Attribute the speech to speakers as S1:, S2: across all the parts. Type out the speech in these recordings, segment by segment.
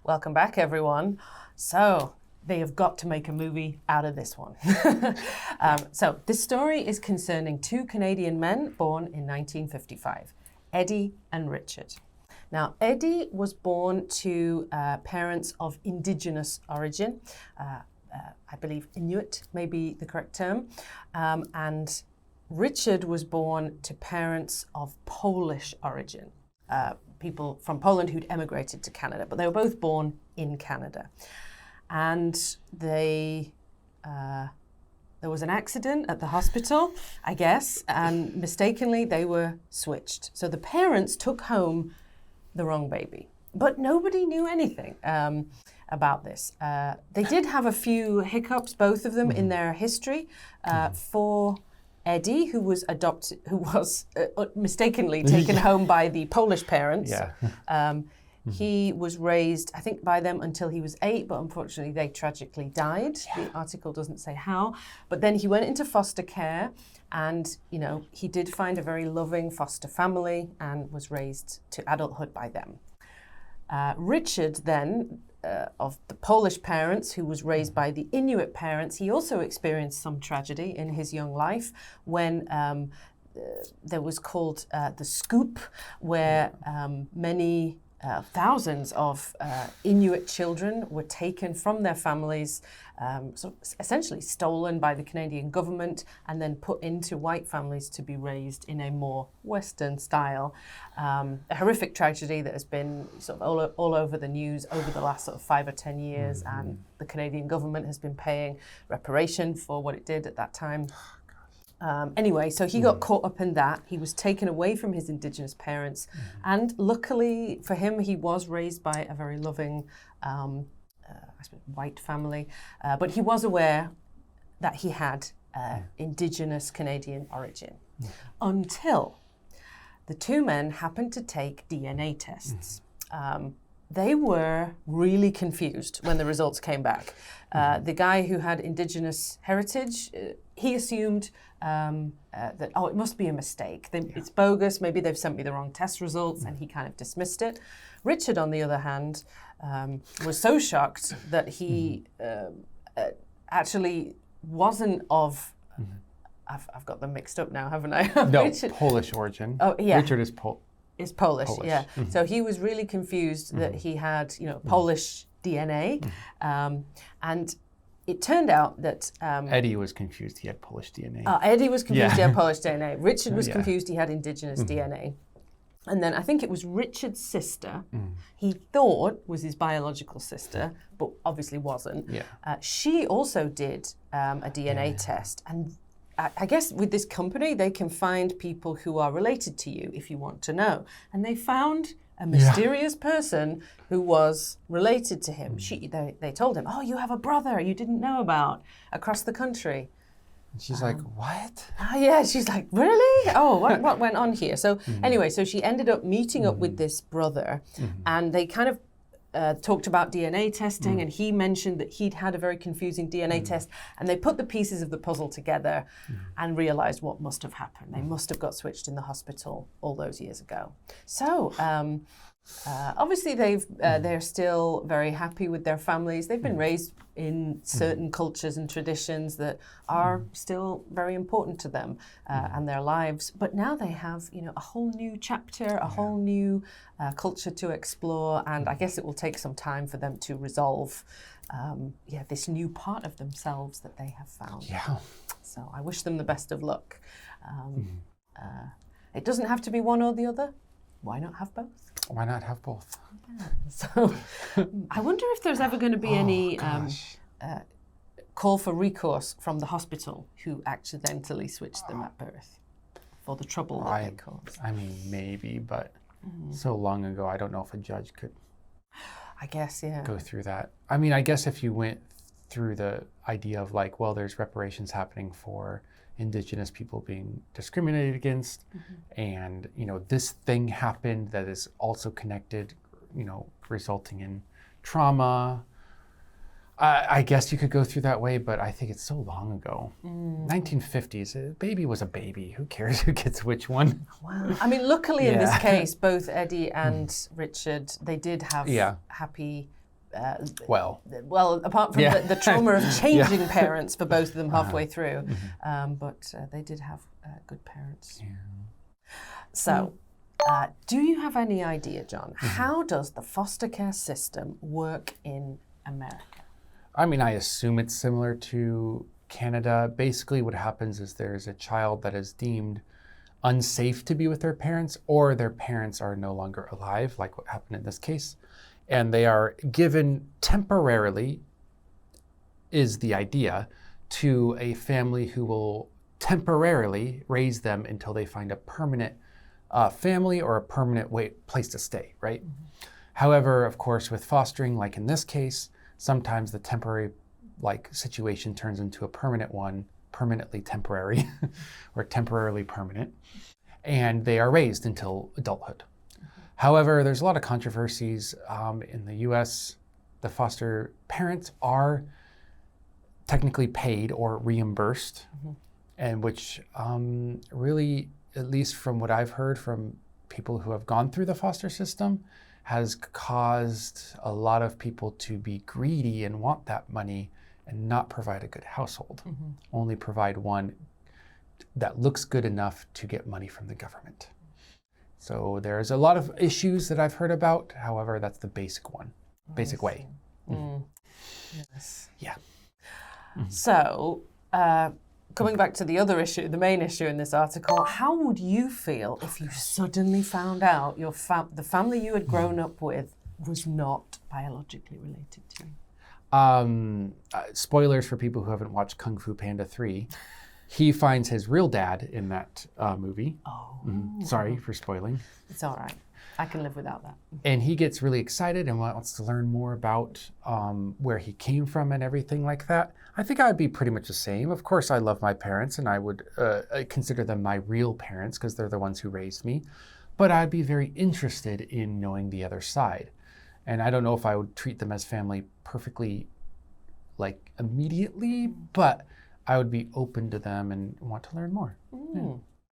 S1: Welcome back, everyone. So they have got to make a movie out of this one. So this story is concerning two Canadian men born in 1955, Eddie and Richard. Now, Eddie was born to parents of Indigenous origin. I believe Inuit may be the correct term. And Richard was born to parents of Polish origin. People from Poland who'd emigrated to Canada, but they were both born in Canada. And there was an accident at the hospital, I guess, and mistakenly they were switched. So the parents took home the wrong baby, but nobody knew anything about this. They did have a few hiccups, both of them, in their history. For Eddie, who was mistakenly taken home by the Polish parents. He was raised, I think, by them until he was 8, but unfortunately they tragically died. The article doesn't say how. But then he went into foster care and, he did find a very loving foster family and was raised to adulthood by them. Richard then, of the Polish parents, who was raised by the Inuit parents, he also experienced some tragedy in his young life when there was called the scoop, where many thousands of Inuit children were taken from their families, so essentially stolen by the Canadian government and then put into white families to be raised in a more Western style. A horrific tragedy that has been sort of all over the news over the last sort of 5 or 10 years, and the Canadian government has been paying reparation for what it did at that time. Anyway, so he got caught up in that. He was taken away from his Indigenous parents. And luckily for him, he was raised by a very loving, I suppose, white family. But he was aware that he had Indigenous Canadian origin until the two men happened to take DNA tests. They were really confused when the results came back. The guy who had Indigenous heritage, he assumed that, it must be a mistake. It's bogus, maybe they've sent me the wrong test results, and he kind of dismissed it. Richard, on the other hand, was so shocked that he actually wasn't of, I've got them mixed up now, haven't I?
S2: No,
S1: Richard,
S2: Polish origin.
S1: Oh, yeah.
S2: Richard is
S1: Polish, yeah. So he was really confused that he had, Polish DNA. And it turned out that...
S2: Eddie was confused he had Polish DNA.
S1: Eddie was confused he had Polish DNA. Richard was confused he had Indigenous DNA. And then I think it was Richard's sister, he thought was his biological sister, but obviously wasn't. She also did a DNA test. And I guess with this company, they can find people who are related to you if you want to know. And they found a mysterious person who was related to him. They told him, oh, you have a brother you didn't know about across the country.
S2: And she's like, what?
S1: Yeah, she's like, really? Oh, what went on here? So anyway, so she ended up meeting up with this brother, and they kind of talked about DNA testing, and he mentioned that he'd had a very confusing DNA test, and they put the pieces of the puzzle together and realized what must have happened. They must have got switched in the hospital all those years ago. So obviously they're still very happy with their families. They've been raised in certain cultures and traditions that are still very important to them and their lives. But now they have, a whole new chapter, a whole new culture to explore. And I guess it will take some time for them to resolve, this new part of themselves that they have found.
S2: Yeah.
S1: So I wish them the best of luck. It doesn't have to be one or the other. Why not have both?
S2: Why not have both?
S1: Yeah. So I wonder if there's ever going to be any call for recourse from the hospital who accidentally switched them at birth for the trouble that they caused.
S2: I mean, maybe, but so long ago, I don't know if a judge could go through that. I mean, I guess if you went through the idea of like, well, there's reparations happening for Indigenous people being discriminated against, and this thing happened that is also connected, resulting in trauma. I guess you could go through that way, but I think it's so long ago. 1950s, a baby was a baby. Who cares who gets which one?
S1: Wow. I mean, luckily in this case, both Eddie and Richard, they did have happy
S2: well,
S1: apart from the trauma of changing parents for both of them halfway through, but they did have good parents. Yeah. So, do you have any idea, John, how does the foster care system work in America?
S2: I mean, I assume it's similar to Canada. Basically, what happens is there's a child that is deemed unsafe to be with their parents, or their parents are no longer alive, like what happened in this case, and they are given temporarily, is the idea, to a family who will temporarily raise them until they find a permanent family or a permanent place to stay, right? However, of course, with fostering, like in this case, sometimes the temporary situation turns into a permanent one, permanently temporary or temporarily permanent, and they are raised until adulthood. However, there's a lot of controversies in the US. The foster parents are technically paid or reimbursed, and which really, at least from what I've heard from people who have gone through the foster system, has caused a lot of people to be greedy and want that money and not provide a good household, only provide one that looks good enough to get money from the government. So there's a lot of issues that I've heard about. However, that's the basic way.
S1: Yes.
S2: Yeah.
S1: So, coming back to the other issue, the main issue in this article, how would you feel if you suddenly found out the family you had grown up with was not biologically related to you?
S2: Spoilers for people who haven't watched Kung Fu Panda 3. He finds his real dad in that movie.
S1: Oh.
S2: Sorry for spoiling.
S1: It's all right. I can live without that.
S2: And he gets really excited and wants to learn more about where he came from and everything like that. I think I would be pretty much the same. Of course, I love my parents and I would consider them my real parents because they're the ones who raised me. But I'd be very interested in knowing the other side. And I don't know if I would treat them as family perfectly, immediately, but I would be open to them and want to learn more.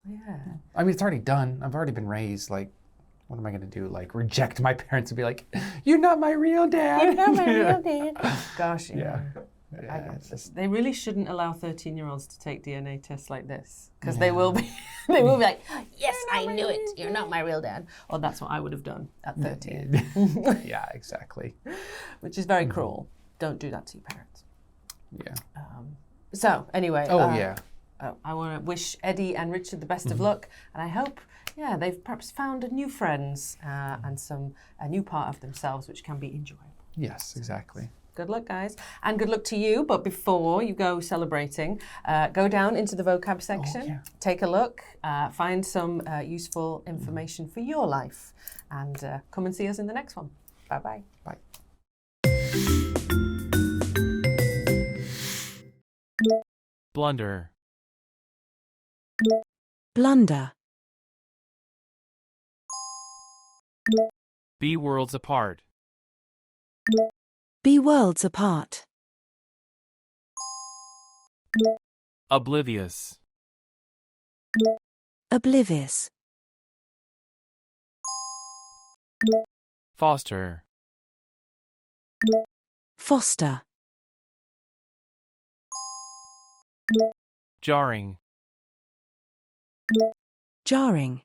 S1: Yeah.
S2: I mean, it's already done. I've already been raised. What am I going to do? Reject my parents and be like, you're not my real dad.
S1: You're not my real dad. Gosh,
S2: yeah.
S1: I get this. They really shouldn't allow 13-year-olds to take DNA tests like this because they will be like, yes, I knew it. You're not my real dad. Or that's what I would have done at 13.
S2: Yeah, exactly.
S1: Which is very cruel. Don't do that to your parents.
S2: Yeah.
S1: So anyway. I want to wish Eddie and Richard the best of luck, and I hope, they've perhaps found new friends and a new part of themselves which can be enjoyable.
S2: Yes, exactly.
S1: Good luck, guys. And good luck to you. But before you go celebrating, go down into the vocab section, take a look, find some useful information for your life, and come and see us in the next one. Bye-bye.
S2: Bye.
S3: Blunder.
S4: Blunder.
S3: Be worlds apart.
S4: Be worlds apart.
S3: Oblivious.
S4: Oblivious.
S3: Foster.
S4: Foster.
S3: Jarring.
S4: Jarring.